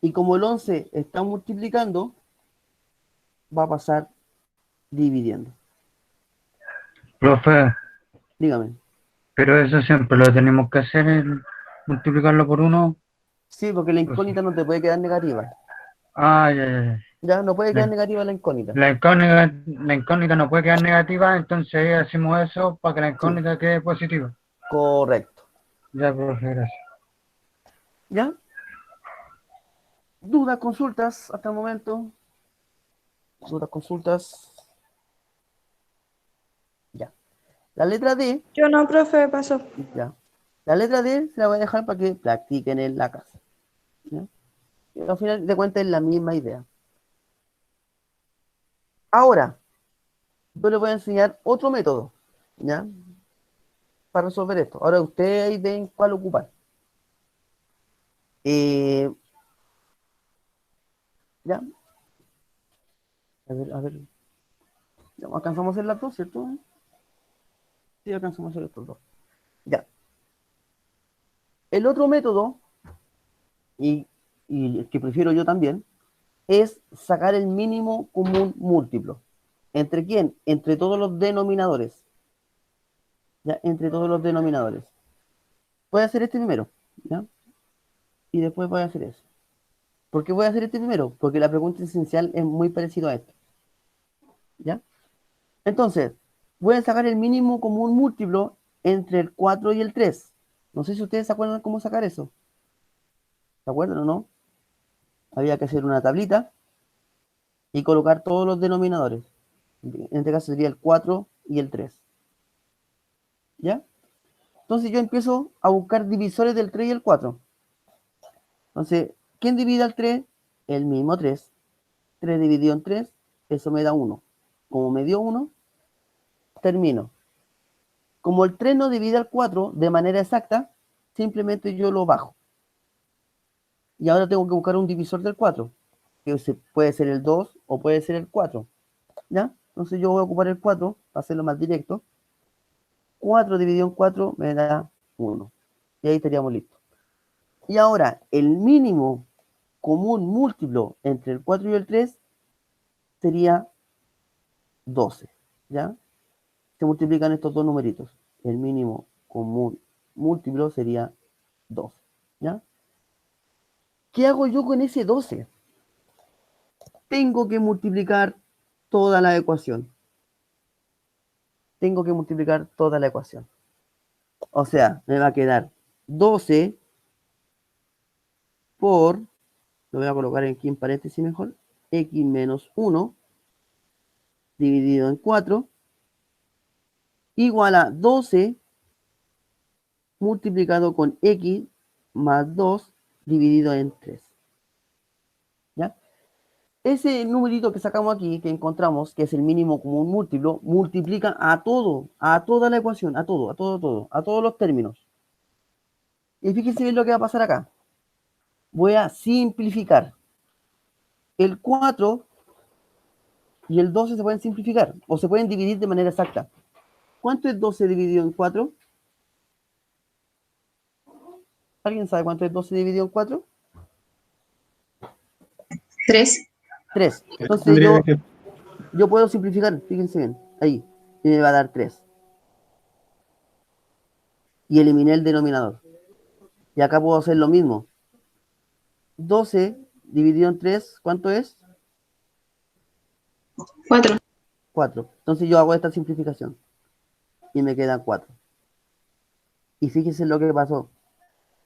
Speaker 1: Y como el 11 está multiplicando, va a pasar dividiendo.
Speaker 3: Profe,
Speaker 1: Dígame.
Speaker 3: pero eso siempre lo tenemos que hacer, multiplicarlo por 1.
Speaker 1: Sí, porque la incógnita no te puede quedar negativa.
Speaker 3: Ah, ya.
Speaker 1: Ya no puede quedar
Speaker 3: La,
Speaker 1: negativa la incógnita.
Speaker 3: la incógnita no puede quedar negativa, entonces ahí hacemos eso para que la
Speaker 1: Sí,
Speaker 3: incógnita quede positiva.
Speaker 1: correcto.
Speaker 3: Ya, profe, gracias.
Speaker 1: ¿Ya? ¿Dudas, consultas hasta el momento? ¿Dudas, consultas? Ya. La letra D,
Speaker 7: Yo no, profe, pasó.
Speaker 1: ya. La letra D se la voy a dejar para que practiquen en la casa. ¿Ya? Y al final de cuentas es la misma idea. Ahora, yo les voy a enseñar otro método, ¿ya? Para resolver esto. Ahora ustedes ahí ven cuál ocupar. ¿Ya? A ver. Ya, alcanzamos a hacer las dos, ¿cierto? Sí, alcanzamos a hacer estos dos. Ya. El otro método, y el que prefiero yo también, es sacar el mínimo común múltiplo. ¿Entre quién? Entre todos los denominadores. ¿Ya? Entre todos los denominadores. Voy a hacer este primero, ¿ya? Y después voy a hacer eso. ¿Por qué voy a hacer este primero? Porque la pregunta esencial es muy parecida a esta. ¿Ya? Entonces, voy a sacar el mínimo común múltiplo entre el 4 y el 3. No sé si ustedes se acuerdan cómo sacar eso. ¿Se acuerdan o no? Había que hacer una tablita y colocar todos los denominadores. En este caso sería el 4 y el 3. ¿Ya? Entonces yo empiezo a buscar divisores del 3 y el 4. Entonces, ¿quién divide al 3? El mismo 3. 3 dividido en 3, eso me da 1. Como me dio 1, termino. Como el 3 no divide al 4 de manera exacta, simplemente yo lo bajo. Y ahora tengo que buscar un divisor del 4, que puede ser el 2 o puede ser el 4. ¿Ya? Entonces yo voy a ocupar el 4 para hacerlo más directo. 4 dividido en 4 me da 1. Y ahí estaríamos listos. Y ahora, el mínimo común múltiplo entre el 4 y el 3 sería 12. ¿Ya? Se multiplican estos dos numeritos. El mínimo común múltiplo sería 12. ¿Ya? ¿Qué hago yo con ese 12? Tengo que multiplicar toda la ecuación. Tengo que multiplicar toda la ecuación. O sea, me va a quedar 12 por, lo voy a colocar aquí en paréntesis mejor, x menos 1 dividido en 4 igual a 12 multiplicado con x más 2 dividido en 3. ¿Ya? ese numerito que sacamos aquí, que encontramos, que es el mínimo común múltiplo, multiplica a todo, a toda la ecuación, a todo, a todos los términos. Y fíjense bien lo que va a pasar acá. Voy a simplificar. El 4 y el 12 se pueden simplificar, o se pueden dividir de manera exacta. ¿Cuánto es 12 dividido en 4? ¿Alguien sabe cuánto es 12 dividido en 4?
Speaker 8: 3.
Speaker 1: 3. Entonces
Speaker 3: Tendría que ser
Speaker 1: yo puedo simplificar, fíjense bien, ahí, y me va a dar 3. Y eliminé el denominador. Y acá puedo hacer lo mismo. 12 dividido en 3, ¿cuánto es?
Speaker 8: 4.
Speaker 1: 4. Entonces yo hago esta simplificación. Y me quedan 4. Y fíjense lo que pasó.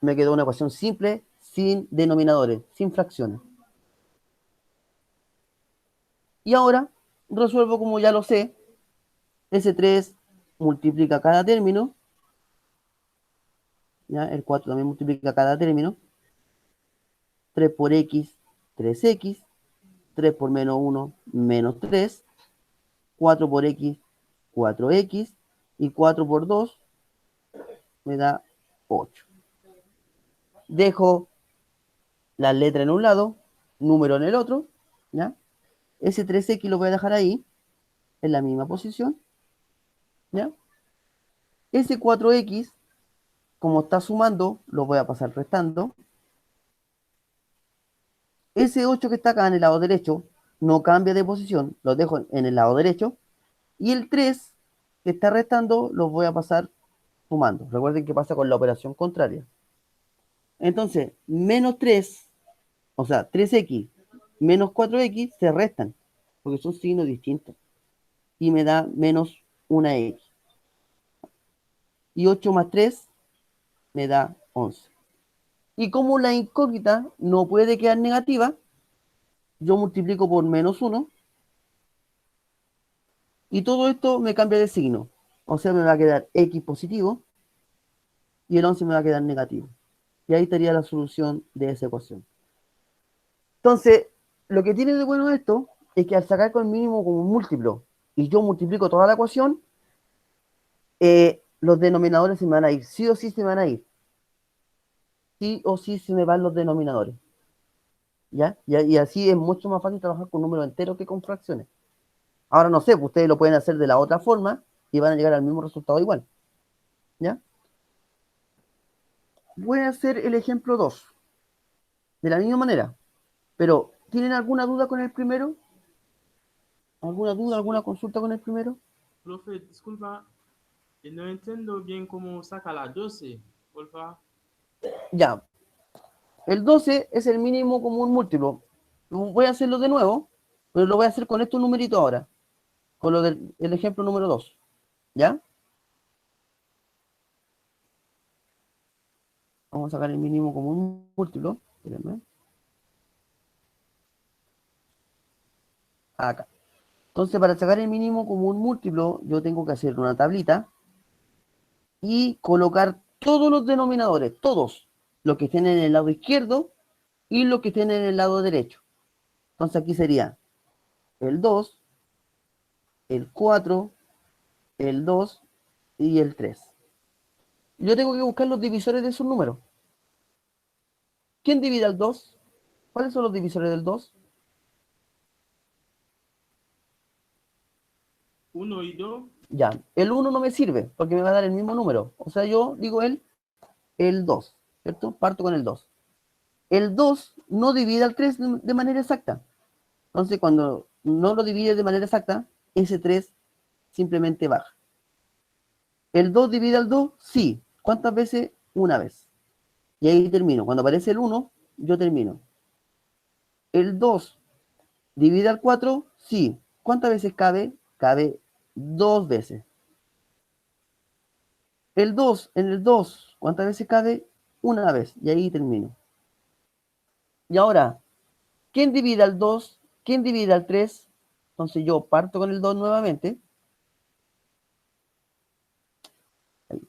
Speaker 1: Me quedó una ecuación simple, sin denominadores, sin fracciones. Y ahora resuelvo como ya lo sé. Ese 3 multiplica cada término. ¿Ya? El 4 también multiplica cada término. 3 por x, 3x. 3 por menos 1, menos 3. 4 por x, 4x. Y 4 por 2 me da 8. Dejo la letra en un lado, número en el otro. ¿Ya? Ese 3x lo voy a dejar ahí, en la misma posición. ¿Ya? Ese 4x, como está sumando, lo voy a pasar restando. Ese 8 que está acá en el lado derecho, no cambia de posición, lo dejo en el lado derecho. Y el 3 que está restando, lo voy a pasar sumando. Recuerden que pasa con la operación contraria. Entonces, menos 3, o sea, 3x menos 4x se restan, porque son signos distintos. Y me da menos 1x. Y 8 más 3 me da 11. Y como la incógnita no puede quedar negativa, yo multiplico por menos 1. Y todo esto me cambia de signo. O sea, me va a quedar x positivo y el 11 me va a quedar negativo. Y ahí estaría la solución de esa ecuación. Entonces, lo que tiene de bueno esto es que al sacar con el mínimo como un múltiplo y yo multiplico toda la ecuación, los denominadores se me van a ir. Sí o sí se me van a ir. Sí o sí se me van los denominadores. ¿Ya? Y así es mucho más fácil trabajar con números enteros que con fracciones. Ahora no sé, pues ustedes lo pueden hacer de la otra forma y van a llegar al mismo resultado igual. ¿Ya? Voy a hacer el ejemplo 2. De la misma manera. Pero, ¿tienen alguna duda con el primero? ¿Alguna duda, alguna consulta con el primero?
Speaker 10: Profe, disculpa, no entiendo bien cómo saca la 12, porfa.
Speaker 1: Ya. El 12 es el mínimo común múltiplo. Voy a hacerlo de nuevo, pero lo voy a hacer con estos numeritos ahora. Con lo del el ejemplo número 2. ¿Ya? Vamos a sacar el mínimo común múltiplo. Espérenme. Acá. Entonces, para sacar el mínimo común múltiplo, yo tengo que hacer una tablita y colocar todos los denominadores, todos, los que estén en el lado izquierdo y los que estén en el lado derecho. Entonces, aquí sería el 2, el 4, el 2 y el 3. Yo tengo que buscar los divisores de esos números. ¿Quién divide al 2? ¿Cuáles son los divisores del 2?
Speaker 10: 1 y 2.
Speaker 1: Ya, el 1 no me sirve porque me va a dar el mismo número. O sea, yo digo el 2, ¿cierto? Parto con el 2. El 2 no divide al 3 de manera exacta. Entonces, cuando no lo divide de manera exacta, ese 3 simplemente baja. ¿El 2 divide al 2? Sí. ¿Cuántas veces? Una vez. Y ahí termino. Cuando aparece el 1, yo termino. ¿El 2 divide al 4? Sí. ¿Cuántas veces cabe? Cabe 2 veces. El 2 en el 2, ¿cuántas veces cabe? Una vez. Y ahí termino. Y ahora, ¿quién divide al 2? ¿Quién divide al 3? Entonces yo parto con el 2 nuevamente. Ahí.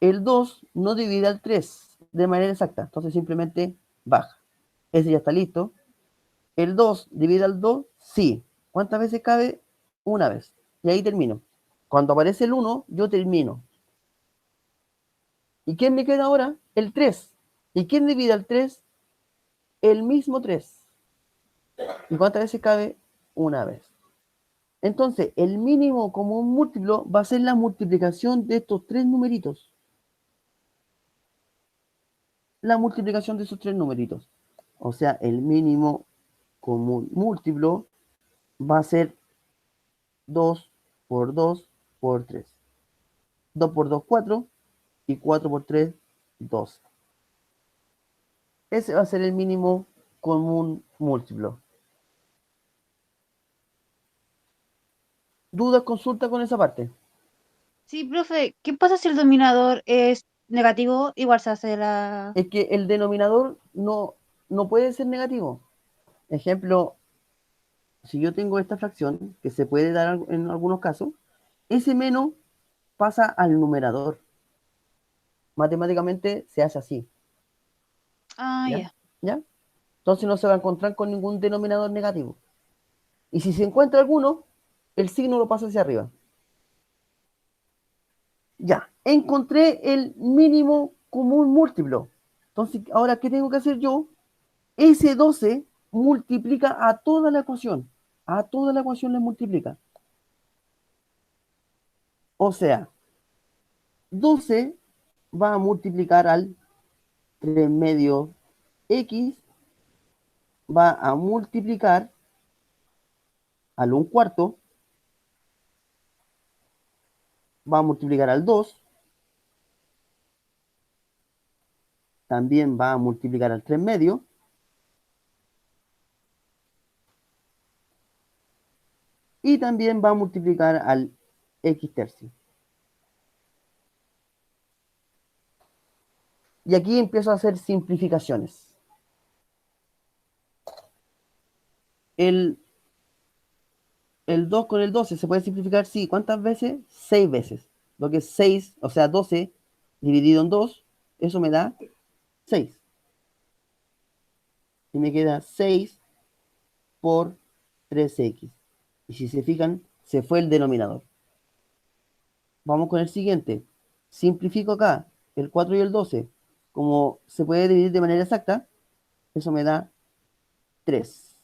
Speaker 1: El 2 no divide al 3 de manera exacta. Entonces simplemente baja. Ese ya está listo. ¿El 2 divide al 2? Sí. ¿Cuántas veces cabe? Una vez. Y ahí termino. Cuando aparece el 1, yo termino. ¿Y quién me queda ahora? El 3. ¿Y quién divide al 3? El mismo 3. ¿Y cuántas veces cabe? Una vez. Entonces, el mínimo común múltiplo va a ser la multiplicación de estos tres numeritos. La multiplicación de esos tres numeritos. O sea, el mínimo común múltiplo va a ser 2 por 2 por 3. 2 por 2, 4. Y 4 por 3, 12. Ese va a ser el mínimo común múltiplo. ¿Dudas, consulta con esa parte?
Speaker 6: Sí, profe, ¿qué pasa si el denominador es negativo? Igual se hace la...
Speaker 1: Es que el denominador no puede ser negativo. Ejemplo, si yo tengo esta fracción, que se puede dar en algunos casos, ese menos pasa al numerador. Matemáticamente se hace así.
Speaker 6: Ah,
Speaker 1: ¿Ya?
Speaker 6: ya.
Speaker 1: ¿Ya? Entonces no se va a encontrar con ningún denominador negativo. Y si se encuentra alguno, el signo lo pasa hacia arriba. Ya, encontré el mínimo común múltiplo. Entonces, ahora, ¿qué tengo que hacer yo? Ese 12 multiplica a toda la ecuación. A toda la ecuación le multiplica. O sea, 12 va a multiplicar al 3 medio x, va a multiplicar al 1 cuarto, va a multiplicar al 2, también va a multiplicar al 3 medio, y también va a multiplicar al x tercio. Y aquí empiezo a hacer simplificaciones. El 2 con el 12 se puede simplificar, sí. ¿Cuántas veces? 6 veces. Lo que es 6, o sea, 12 dividido en 2, eso me da 6. Y me queda 6 por 3x. Y si se fijan, se fue el denominador. Vamos con el siguiente. Simplifico acá el 4 y el 12. Como se puede dividir de manera exacta, eso me da 3.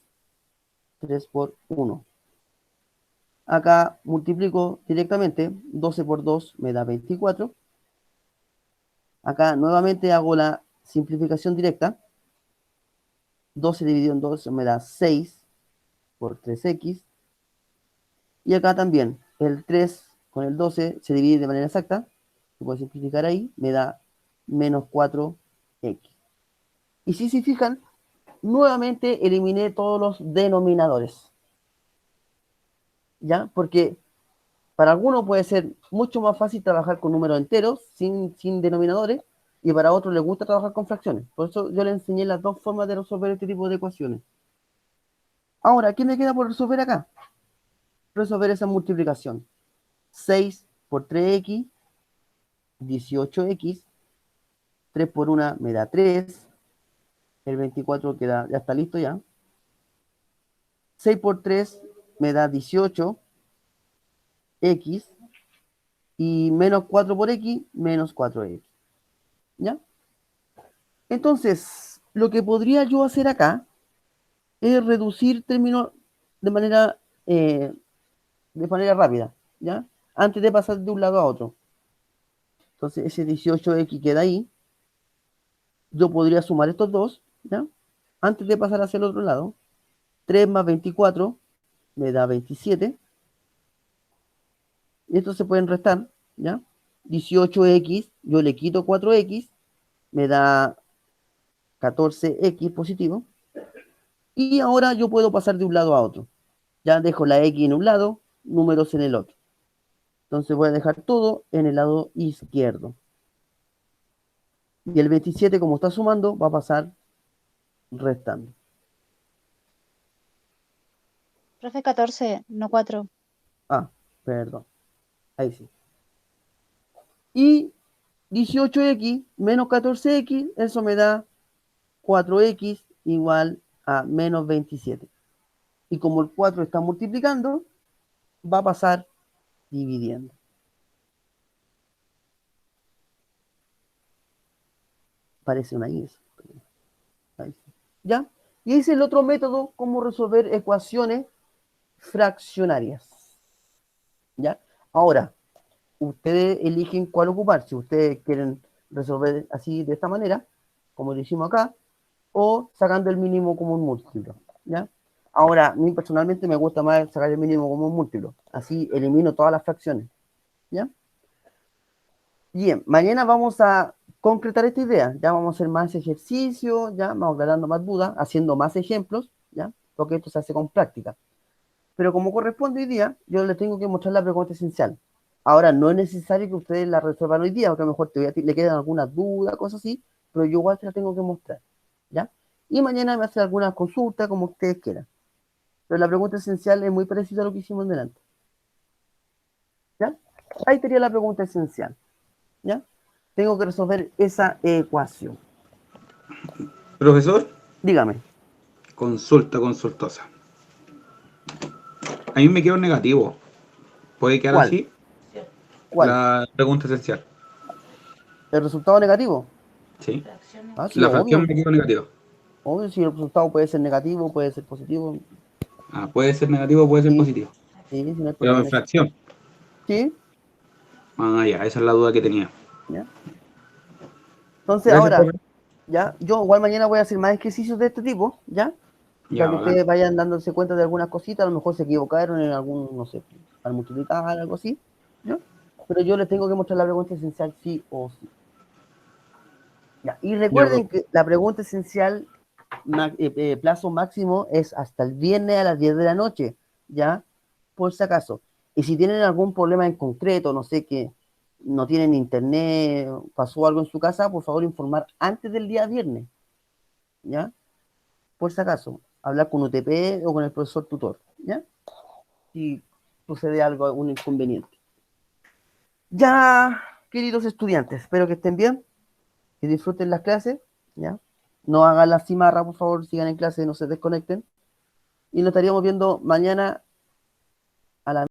Speaker 1: 3 por 1. Acá multiplico directamente. 12 por 2 me da 24. Acá nuevamente hago la simplificación directa. 12 dividido en 2 me da 6 por 3x. Y acá también el 3 con el 12 se divide de manera exacta. Se puede simplificar ahí. Me da menos 4x. Y si se fijan, nuevamente eliminé todos los denominadores. ¿Ya? Porque para algunos puede ser mucho más fácil trabajar con números enteros, sin denominadores, y para otros les gusta trabajar con fracciones. Por eso yo les enseñé las dos formas de resolver este tipo de ecuaciones. Ahora, ¿qué me queda por resolver acá? Resolver esa multiplicación. 6 por 3x, 18x, 3 por 1 me da 3, el 24 queda, ya está listo ya. 6 por 3 me da 18x, y menos 4 por x, menos 4x. ¿Ya? Entonces, lo que podría yo hacer acá es reducir términos de manera rápida, ¿ya? Antes de pasar de un lado a otro. Entonces, ese 18x queda ahí. Yo podría sumar estos dos, ¿ya? Antes de pasar hacia el otro lado. 3 más 24 me da 27. Y estos se pueden restar, ¿ya? 18x, yo le quito 4x, me da 14x positivo. Y ahora yo puedo pasar de un lado a otro. Ya dejo la x en un lado, números en el otro. Entonces voy a dejar todo en el lado izquierdo. Y el 27, como está sumando, va a pasar restando.
Speaker 6: Profe, 14, no 4.
Speaker 1: Ah, perdón. Ahí sí. Y 18x menos 14x, eso me da 4x igual a menos 27. Y como el 4 está multiplicando, va a pasar dividiendo. Parece una I eso. Ahí sí. ¿Ya? Y ese es el otro método, cómo resolver ecuaciones fraccionarias. ¿Ya? Ahora, ustedes eligen cuál ocupar, si ustedes quieren resolver así de esta manera, como lo hicimos acá, o sacando el mínimo común múltiplo, ¿ya? Ahora, a mí personalmente me gusta más sacar el mínimo común múltiplo, así elimino todas las fracciones, ¿ya? Bien, mañana vamos a concretar esta idea, ya vamos a hacer más ejercicios, ya vamos aclarando más dudas, haciendo más ejemplos, ¿ya? Porque esto se hace con práctica. Pero como corresponde hoy día, yo les tengo que mostrar la pregunta esencial. Ahora, no es necesario que ustedes la resuelvan hoy día, porque a lo mejor le quedan algunas dudas, cosas así, pero yo igual te la tengo que mostrar, ¿ya? Y mañana me hacen algunas consultas, como ustedes quieran. Pero la pregunta esencial es muy parecida a lo que hicimos delante. ¿Ya? Ahí sería la pregunta esencial. ¿Ya? Tengo que resolver esa ecuación.
Speaker 8: Profesor,
Speaker 1: Dígame.
Speaker 8: consultosa. A mí me quedó negativo. ¿Puede quedar
Speaker 1: ¿Cuál?
Speaker 8: así?
Speaker 1: ¿Cuál?
Speaker 8: La pregunta esencial.
Speaker 1: ¿El resultado negativo?
Speaker 8: Sí.
Speaker 1: Ah, sí,
Speaker 8: La fracción
Speaker 1: obvio.
Speaker 8: me quedó negativa.
Speaker 1: Obvio, si el resultado puede ser negativo, puede ser positivo.
Speaker 8: Ah, puede ser negativo, puede ser
Speaker 1: Sí,
Speaker 8: positivo.
Speaker 1: sí, sí, no hay
Speaker 8: Pero
Speaker 1: problema
Speaker 8: en
Speaker 1: en eso.
Speaker 8: fracción.
Speaker 1: Sí,
Speaker 8: Ah, ya, esa es la duda que tenía.
Speaker 1: ¿ya? Entonces,
Speaker 8: Gracias,
Speaker 1: ahora,
Speaker 8: profe.
Speaker 1: ¿ya? Yo igual mañana voy a hacer más ejercicios de este tipo, ¿ya?
Speaker 8: Ya,
Speaker 1: Para que
Speaker 8: bacán.
Speaker 1: ustedes vayan dándose cuenta de algunas cositas, a lo mejor se equivocaron en algún, no sé, al multiplicar, algo así, ¿no? Pero yo les tengo que mostrar la pregunta esencial sí o sí. Ya. Y
Speaker 8: Ya,
Speaker 1: recuerden
Speaker 8: profe.
Speaker 1: que la pregunta esencial, plazo máximo, es hasta el viernes a las 10 de la noche, ¿ya? Por si acaso. Y si tienen algún problema en concreto, no sé, que no tienen internet, pasó algo en su casa, por favor informar antes del día viernes, ¿ya? Por si acaso, hablar con UTP o con el profesor tutor, ¿ya? Si sucede algo, algún inconveniente. Ya, queridos estudiantes, espero que estén bien, que disfruten las clases, ¿ya? No hagan la cimarra, por favor, sigan en clase, no se desconecten. Y nos estaríamos viendo mañana